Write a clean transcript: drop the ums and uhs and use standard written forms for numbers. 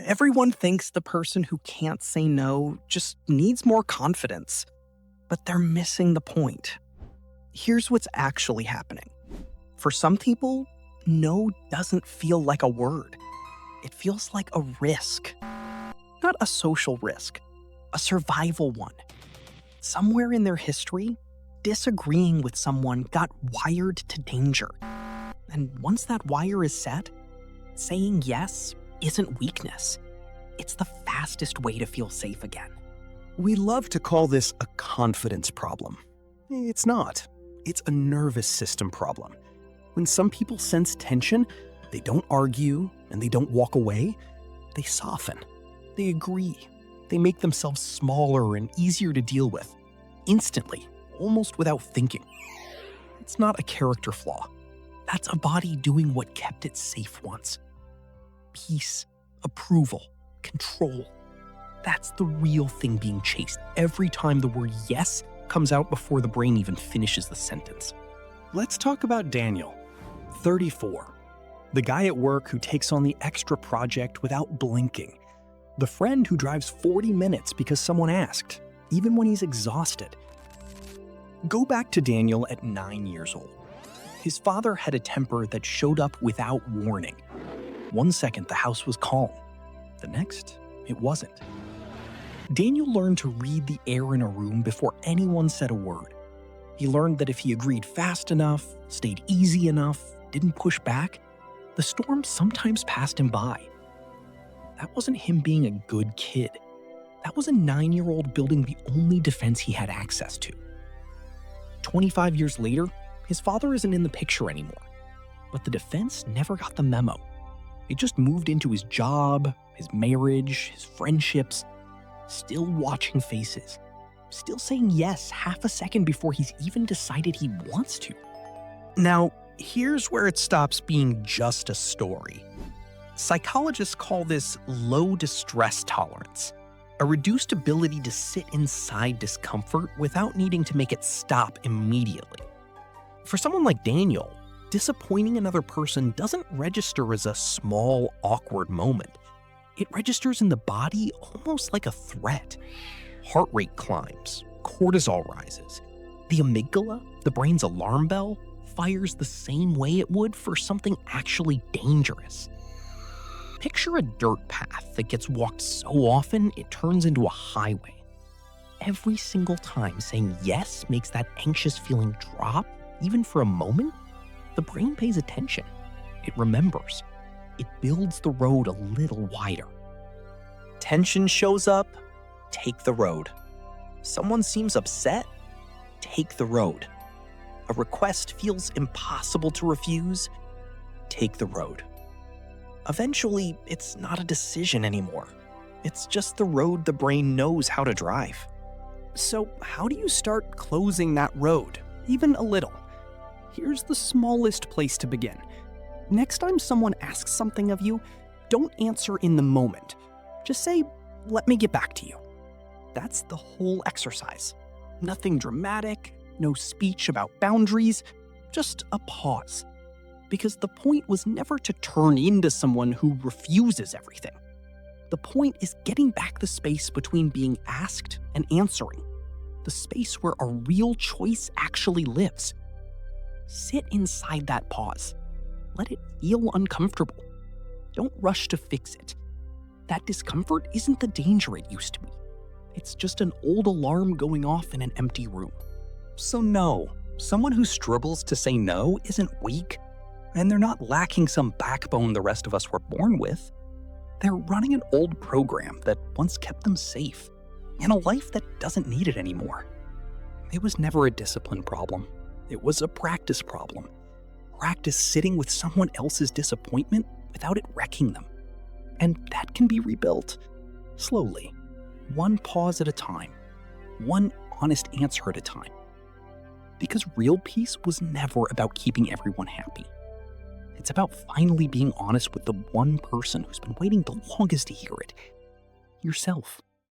Everyone thinks the person who can't say no just needs more confidence, but they're missing the point. Here's what's actually happening. For some people, no doesn't feel like a word. It feels like a risk. Not a social risk, a survival one. Somewhere in their history, disagreeing with someone got wired to danger. And once that wire is set, saying yes isn't weakness. It's the fastest way to feel safe again. We love to call this a confidence problem. It's not. It's a nervous system problem. When some people sense tension, they don't argue and they don't walk away. They soften. They agree. They make themselves smaller and easier to deal with, instantly, almost without thinking. It's not a character flaw. That's a body doing what kept it safe once. Peace, approval, control. That's the real thing being chased every time the word yes comes out before the brain even finishes the sentence. Let's talk about Daniel, 34. The guy at work who takes on the extra project without blinking. The friend who drives 40 minutes because someone asked, even when he's exhausted. Go back to Daniel at 9 years old. His father had a temper that showed up without warning. One second, the house was calm. The next, it wasn't. Daniel learned to read the air in a room before anyone said a word. He learned that if he agreed fast enough, stayed easy enough, didn't push back, the storm sometimes passed him by. That wasn't him being a good kid. That was a 9-year-old building the only defense he had access to. 25 years later, his father isn't in the picture anymore. But the defense never got the memo. It just moved into his job, his marriage, his friendships, still watching faces, still saying yes half a second before he's even decided he wants to. Now, here's where it stops being just a story. Psychologists call this low distress tolerance, a reduced ability to sit inside discomfort without needing to make it stop immediately. For someone like Daniel, disappointing another person doesn't register as a small, awkward moment. It registers in the body almost like a threat. Heart rate climbs, cortisol rises. The amygdala, the brain's alarm bell, fires the same way it would for something actually dangerous. Picture a dirt path that gets walked so often it turns into a highway. Every single time saying yes makes that anxious feeling drop, even for a moment, the brain pays attention. It remembers. It builds the road a little wider. Tension shows up, take the road. Someone seems upset, take the road. A request feels impossible to refuse, take the road. Eventually, it's not a decision anymore. It's just the road the brain knows how to drive. So how do you start closing that road, even a little? Here's the smallest place to begin. Next time someone asks something of you, don't answer in the moment. Just say, "Let me get back to you." That's the whole exercise. Nothing dramatic, no speech about boundaries, just a pause. Because the point was never to turn into someone who refuses everything. The point is getting back the space between being asked and answering. The space where a real choice actually lives. Sit inside that pause. Let it feel uncomfortable. Don't rush to fix it. That discomfort isn't the danger it used to be. It's just an old alarm going off in an empty room. So no, someone who struggles to say no isn't weak, and they're not lacking some backbone the rest of us were born with. They're running an old program that once kept them safe, in a life that doesn't need it anymore. It was never a discipline problem. It was a practice problem. Practice sitting with someone else's disappointment without it wrecking them. And that can be rebuilt, slowly, one pause at a time, one honest answer at a time. Because real peace was never about keeping everyone happy. It's about finally being honest with the one person who's been waiting the longest to hear it, yourself.